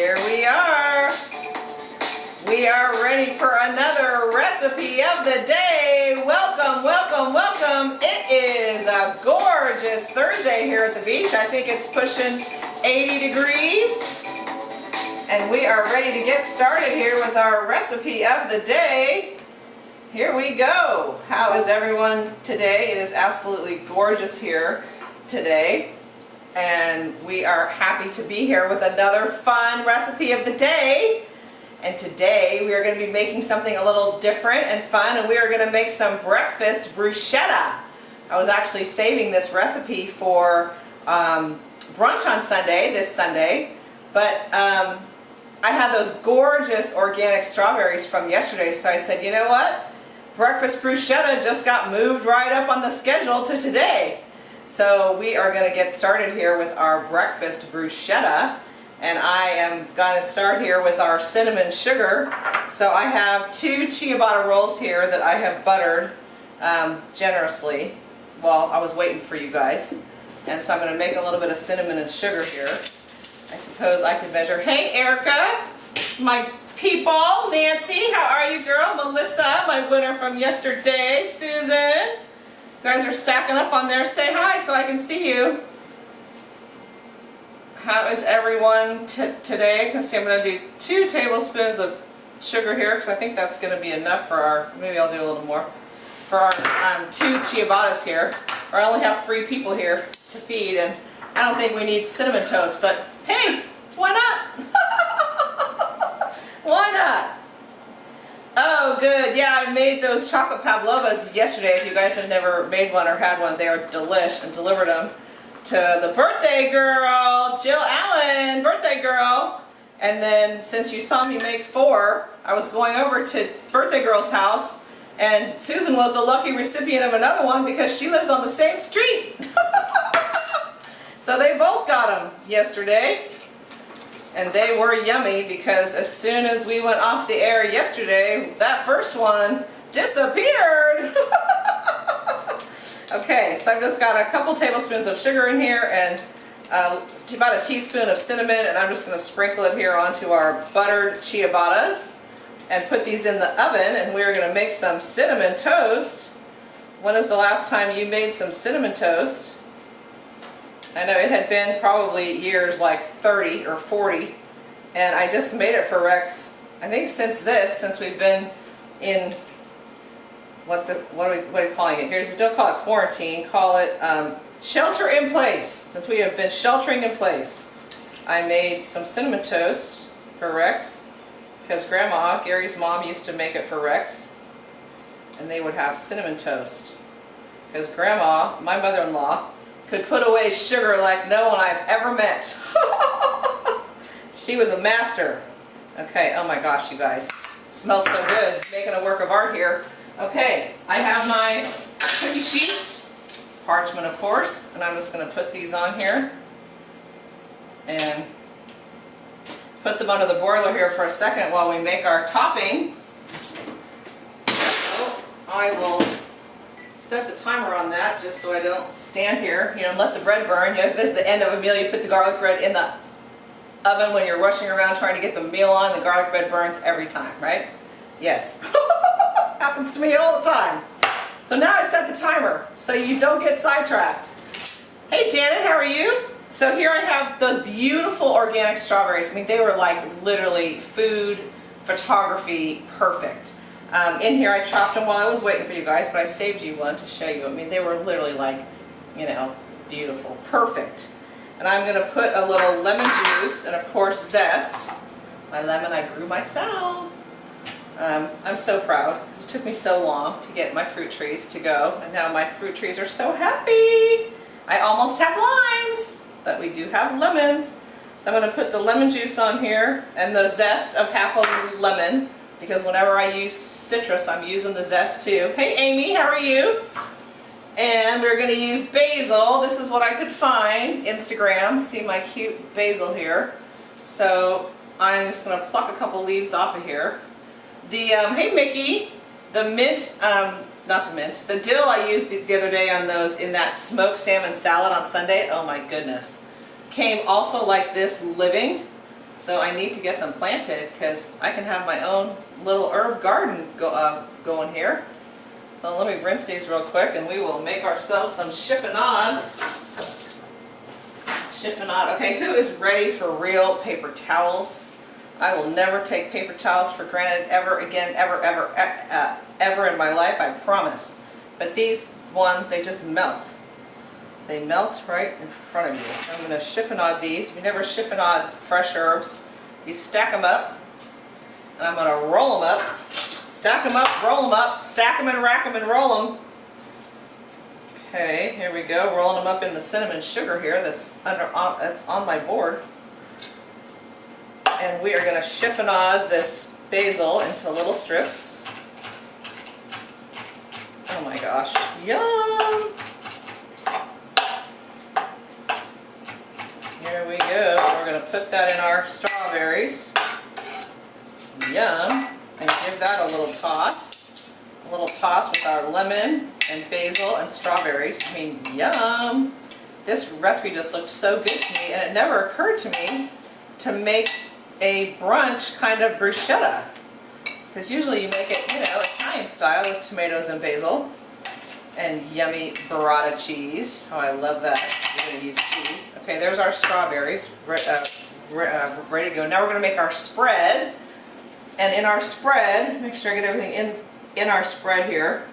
Here we are. We are ready for another recipe of the day. Welcome, welcome, welcome. It is a gorgeous Thursday here at the beach. I think it's pushing 80 degrees. And we are ready to get started here with our recipe of the day. Here we go. How is everyone today? It is absolutely gorgeous here today. And we are happy to be here with another fun recipe of the day. And today we are going to be making something a little different and fun, and we are going to make some breakfast bruschetta. I was actually saving this recipe for brunch on Sunday, this Sunday, but I had those gorgeous organic strawberries from yesterday, so I said, you know what? Breakfast bruschetta just got moved right up on the schedule to today. So we are going to get started here with our breakfast bruschetta, and I am going to start here with our cinnamon sugar. So I have 2 ciabatta rolls here that I have buttered generously while I was waiting for you guys. And so I'm going to make a little bit of cinnamon and sugar here. I suppose I could measure. Hey Erica, my people, Nancy, how are you girl? Melissa, my winner from yesterday, Susan. You guys are stacking up on there. Say hi so I can see you. How is everyone today? You can see I'm going to do 2 tablespoons of sugar here because I think that's going to be enough for our, maybe I'll do a little more, for our 2 ciabattas here. Or I only have 3 people here to feed, and I don't think we need cinnamon toast, but hey, why not? Why not? Oh, good. Yeah, I made those chocolate pavlovas yesterday. If you guys have never made one or had one, they are delish, and delivered them to the birthday girl, Jill Allen, birthday girl. And then since you saw me make 4, I was going over to birthday girl's house, and Susan was the lucky recipient of another one because she lives on the same street. So they both got them yesterday. And they were yummy because as soon as we went off the air yesterday, that first one disappeared. Okay, so I've just got a couple tablespoons of sugar in here and about a teaspoon of cinnamon, and I'm just going to sprinkle it here onto our buttered ciabattas and put these in the oven, and we're going to make some cinnamon toast. When is the last time you made some cinnamon toast? I know it had been probably years like 30 or 40, and I just made it for Rex, I think since we've been in, what are you calling it? Here's, don't call it quarantine, call it shelter in place. Since we have been sheltering in place, I made some cinnamon toast for Rex, because Grandma, Gary's mom, used to make it for Rex, and they would have cinnamon toast. Because Grandma, my mother-in-law, could put away sugar like no one I've ever met. She was a master. Okay, oh my gosh, you guys. It smells so good. Making a work of art here. Okay, I have my cookie sheets, parchment of course, and I'm just going to put these on here and put them under the boiler here for a second while we make our topping. So I will set the timer on that just so I don't stand here, you know, and let the bread burn. You know, this is the end of a meal. You put the garlic bread in the oven when you're rushing around trying to get the meal on. The garlic bread burns every time, right? Yes. Happens to me all the time. So now I set the timer so you don't get sidetracked. Hey Janet, how are you? So here I have those beautiful organic strawberries. I mean, they were like literally food photography perfect. In here I chopped them while I was waiting for you guys, but I saved you one to show you. I mean, they were literally like, you know, beautiful, perfect. And I'm going to put a little lemon juice and of course zest. My lemon I grew myself. I'm so proud because it took me so long to get my fruit trees to go, and now my fruit trees are so happy. I almost have limes, but we do have lemons. So I'm going to put the lemon juice on here and the zest of half a lemon, because whenever I use citrus, I'm using the zest too. Hey Amy, how are you? And we're going to use basil. This is what I could find. Instagram. See my cute basil here. So I'm just going to pluck a couple leaves off of here. The, hey Mickey, the mint, not the mint, the dill I used the other day on those, in that smoked salmon salad on Sunday, oh my goodness. Came also like this living. So I need to get them planted because I can have my own little herb garden going here. So let me rinse these real quick and we will make ourselves some chiffonade. Chiffonade. Okay, who is ready for real paper towels? I will never take paper towels for granted ever again, ever in my life, I promise. But these ones, they just melt. They melt right in front of you. I'm going to chiffonade these. If you never chiffonade fresh herbs, you stack them up. And I'm going to roll them up. Stack them up, roll them up, stack them and rack them and roll them. Okay, here we go. Rolling them up in the cinnamon sugar here that's on my board. And we are going to chiffonade this basil into little strips. Oh my gosh, yum! Here we go. We're going to put that in our strawberries. Yum! And give that a little toss. A little toss with our lemon and basil and strawberries. I mean, yum! This recipe just looked so good to me, and it never occurred to me to make a brunch kind of bruschetta. Because usually you make it, you know, Italian style with tomatoes and basil and yummy burrata cheese. Oh, I love that. We're going to use cheese. Okay, there's our strawberries ready to go. Now we're going to make our spread. And in our spread, make sure I get everything in our spread here.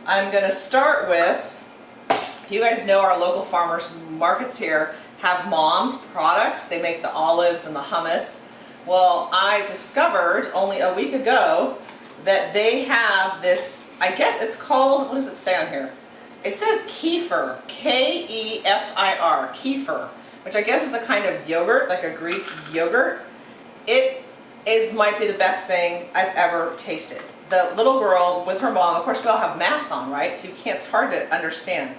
I'm going to start with, you guys know our local farmers markets here have Mom's products. They make the olives and the hummus. Well, I discovered only a week ago that they have this, I guess it's called, what does it say on here? It says kefir, K-E-F-I-R, kefir, which I guess is a kind of yogurt, like a Greek yogurt. It might be the best thing I've ever tasted. The little girl with her mom, of course we all have masks on, right? So it's hard to understand.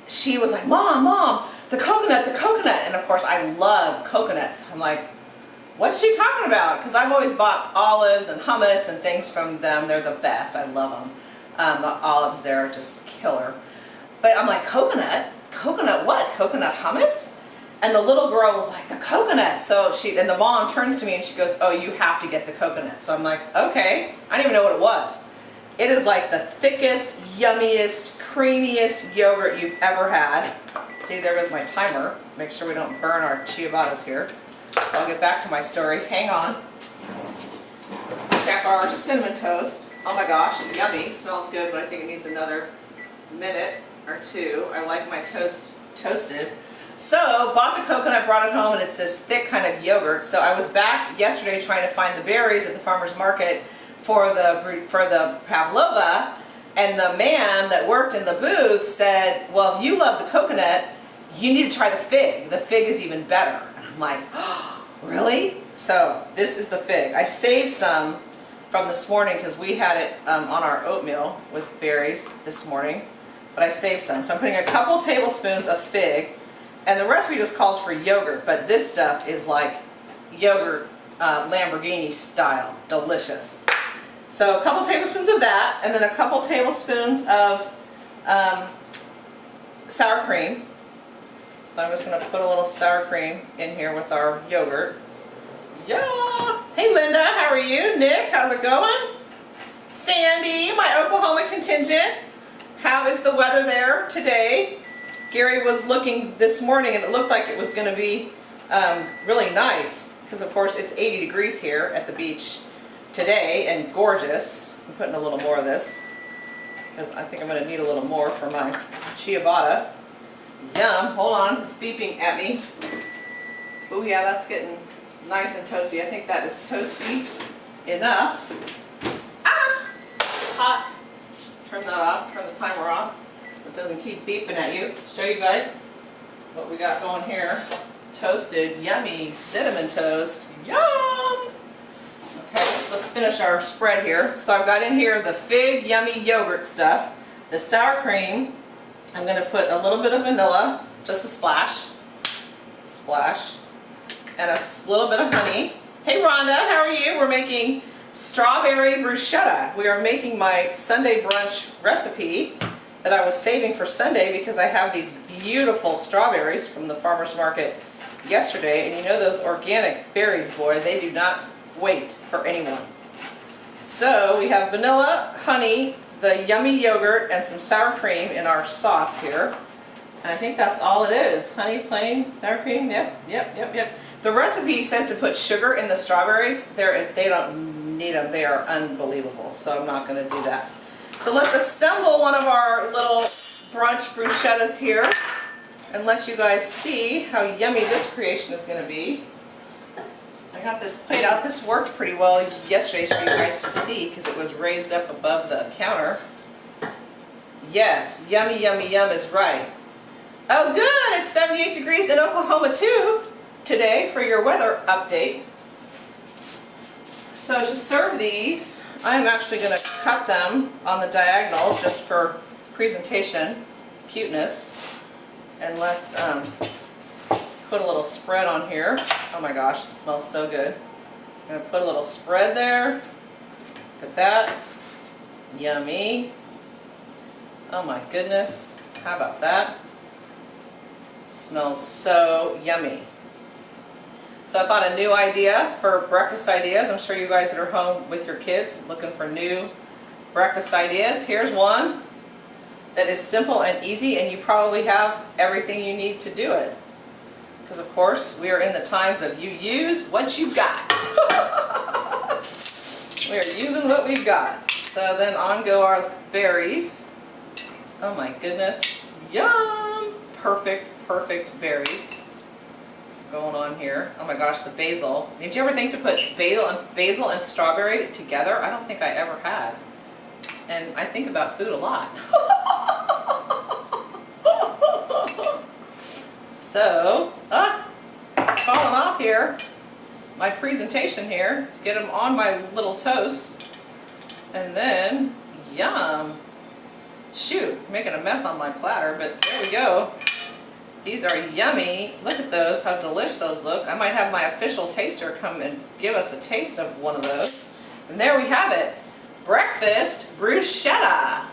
She was like, Mom, the coconut. And of course I love coconuts. I'm like, what's she talking about? Because I've always bought olives and hummus and things from them. They're the best. I love them. The olives there are just killer. But I'm like, coconut? Coconut what? Coconut hummus? And the little girl was like, the coconut. So and the mom turns to me and she goes, oh, you have to get the coconut. So I'm like, okay. I didn't even know what it was. It is like the thickest, yummiest, creamiest yogurt you've ever had. See, there goes my timer. Make sure we don't burn our ciabattas here. So I'll get back to my story. Hang on. Let's check our cinnamon toast. Oh my gosh, yummy. Smells good, but I think it needs another minute or two. I like my toast toasted. So, bought the coconut, brought it home, and it's this thick kind of yogurt. So I was back yesterday trying to find the berries at the farmer's market for the pavlova, and the man that worked in the booth said, well, if you love the coconut, you need to try the fig. The fig is even better. And I'm like, oh, really? So this is the fig. I saved some from this morning because we had it on our oatmeal with berries this morning, but I saved some. So I'm putting a couple tablespoons of fig, and the recipe just calls for yogurt, but this stuff is like yogurt Lamborghini style, delicious. So a couple tablespoons of that, and then a couple tablespoons of sour cream. So I'm just going to put a little sour cream in here with our yogurt. Yeah! Hey Linda, how are you? Nick, how's it going? Sandy, my Oklahoma contingent. How is the weather there today? Gary was looking this morning and it looked like it was going to be really nice, because of course it's 80 degrees here at the beach today and gorgeous. I'm putting a little more of this because I think I'm going to need a little more for my ciabatta. Yum. Hold on, it's beeping at me. Oh yeah, that's getting nice and toasty. I think that is toasty enough. Ah! Hot. Turn that off, turn the timer off. It doesn't keep beeping at you. Show you guys what we got going here. Toasted, yummy cinnamon toast. Yum! Okay, so let's finish our spread here. So I've got in here the fig yummy yogurt stuff, the sour cream. I'm going to put a little bit of vanilla, just a splash, and a little bit of honey. Hey Rhonda, how are you? We're making strawberry bruschetta. We are making my Sunday brunch recipe that I was saving for Sunday because I have these beautiful strawberries from the farmer's market yesterday, and you know those organic berries, boy, they do not wait for anyone. So we have vanilla, honey, the yummy yogurt, and some sour cream in our sauce here. And I think that's all it is. Honey, plain, sour cream, yep. The recipe says to put sugar in the strawberries. They don't need them, they are unbelievable, so I'm not gonna do that. So let's assemble one of our little brunch bruschettas here and let you guys see how yummy this creation is gonna be. I got this plate out. This worked pretty well yesterday for you guys to see because it was raised up above the counter. Yes, yummy, yummy, yum is right. Oh good, it's 78 degrees in Oklahoma too today for your weather update. So to serve these, I'm actually going to cut them on the diagonal just for presentation, cuteness. And let's put a little spread on here. Oh my gosh, it smells so good. I'm going to put a little spread there. Look at that. Yummy. Oh my goodness. How about that? Smells so yummy. So I thought a new idea for breakfast ideas. I'm sure you guys that are home with your kids looking for new breakfast ideas. Here's one that is simple and easy, and you probably have everything you need to do it. Because of course we are in the times of you use what you've got. We are using what we've got. So then on go our berries. Oh my goodness. Yum! Perfect, perfect berries going on here. Oh my gosh, the basil. Did you ever think to put basil and strawberry together? I don't think I ever had. And I think about food a lot. So, falling off here, my presentation here. Let's get them on my little toast. And then, yum. Shoot, making a mess on my platter, but there we go. These are yummy. Look at those, how delicious those look. I might have my official taster come and give us a taste of one of those. And there we have it. Breakfast bruschetta.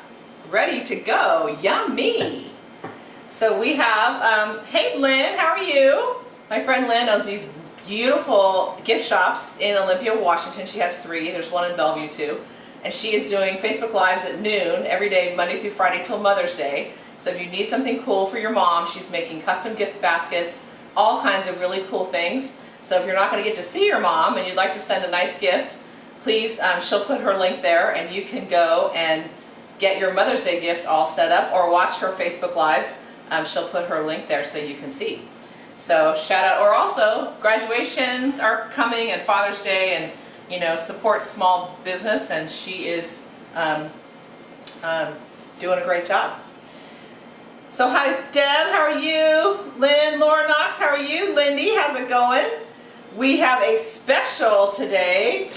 Ready to go. Yummy. So we have, hey Lynn, how are you? My friend Lynn owns these beautiful gift shops in Olympia, Washington. She has 3. There's one in Bellevue too. And she is doing Facebook Lives at noon every day, Monday through Friday till Mother's Day. So if you need something cool for your mom, she's making custom gift baskets, all kinds of really cool things. So if you're not going to get to see your mom and you'd like to send a nice gift, please, she'll put her link there and you can go and get your Mother's Day gift all set up or watch her Facebook Live. She'll put her link there so you can see. So shout out, or also graduations are coming and Father's Day, and you know, support small business, and she is doing a great job. So hi Deb, how are you? Lynn, Laura Knox, how are you? Lindy, how's it going? We have a special today.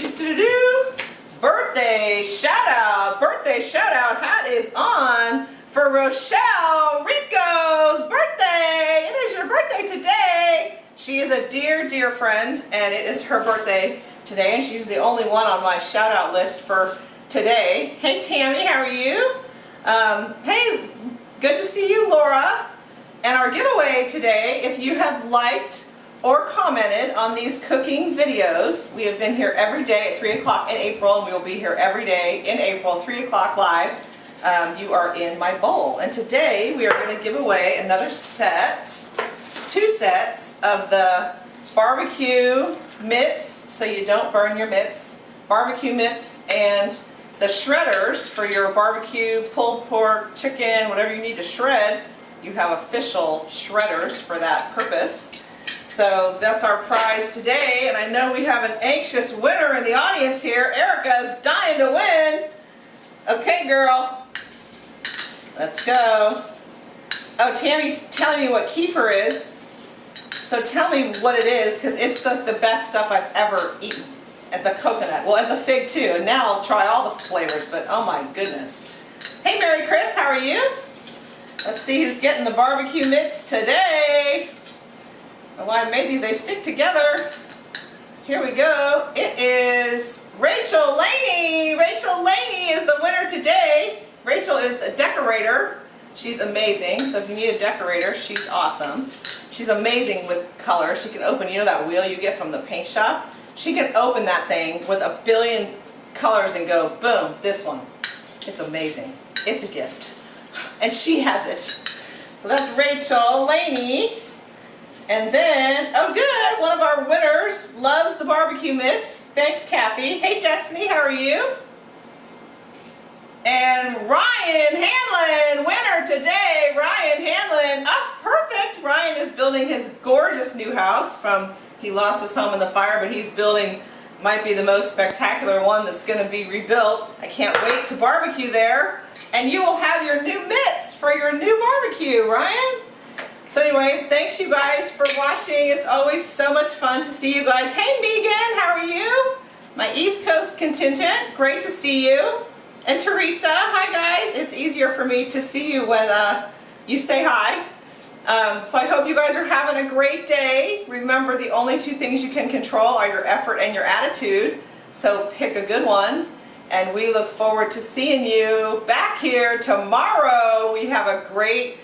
Birthday shout out. Birthday shout out hat is on for Rochelle Rico's birthday. It is your birthday today. She is a dear, dear friend, and it is her birthday today, and she's the only one on my shout out list for today. Hey Tammy, how are you? Hey, good to see you, Laura. And our giveaway today, if you have liked or commented on these cooking videos, we have been here every day at 3 o'clock in April, and we will be here every day in April, 3 o'clock live. You are in my bowl. And today we are going to give away another set, 2 sets of the barbecue mitts, so you don't burn your mitts, barbecue mitts, and the shredders for your barbecue, pulled pork, chicken, whatever you need to shred. You have official shredders for that purpose. So that's our prize today, and I know we have an anxious winner in the audience here. Erica's dying to win. Okay, girl. Let's go. Oh, Tammy's telling me what kefir is. So tell me what it is, because it's the best stuff I've ever eaten. And the coconut, well, and the fig too. And now I'll try all the flavors, but oh my goodness. Hey, Mary Chris, how are you? Let's see who's getting the barbecue mitts today. Well, I made these, they stick together. Here we go. It is Rachel Laney. Rachel Laney is the winner today. Rachel is a decorator, She's amazing. So if you need a decorator, she's awesome. She's amazing with color. She can open, you know that wheel you get from the paint shop? She can open that thing with a billion colors and go, boom, this one. It's amazing. It's a gift. And she has it. So that's Rachel Laney. And then, oh good, one of our winners loves the barbecue mitts. Thanks, Kathy. Hey, Destiny, how are you? And Ryan Hanlon, winner today. Ryan Hanlon, perfect. Ryan is building his gorgeous new house he lost his home in the fire, but he's building, might be the most spectacular one that's going to be rebuilt. I can't wait to barbecue there. And you will have your new mitts for your new barbecue, Ryan. So anyway, thanks you guys for watching. It's always so much fun to see you guys. Hey Megan, how are you? My East Coast contingent, great to see you. And Teresa, hi guys. It's easier for me to see you when you say hi. So I hope you guys are having a great day. Remember, the only two things you can control are your effort and your attitude. So pick a good one. And we look forward to seeing you back here tomorrow. We have a great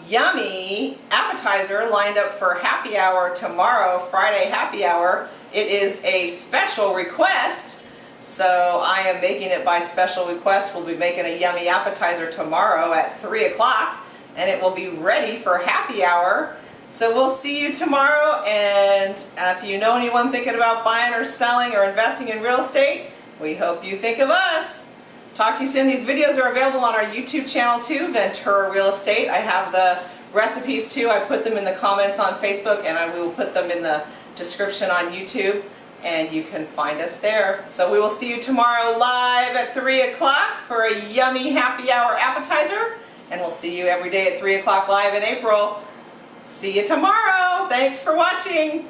yummy appetizer lined up for happy hour tomorrow, Friday happy hour. It is a special request, so I am making it by special request. We'll be making a yummy appetizer tomorrow at 3 o'clock, and it will be ready for happy hour. So we'll see you tomorrow, and if you know anyone thinking about buying or selling or investing in real estate, we hope you think of us. Talk to you soon. These videos are available on our YouTube channel too, Ventura Real Estate. I have the recipes too. I put them in the comments on Facebook, and I will put them in the description on YouTube, and you can find us there. So we will see you tomorrow live at 3 o'clock for a yummy happy hour appetizer, and we'll see you every day at 3 o'clock live in April. See you tomorrow. Thanks for watching.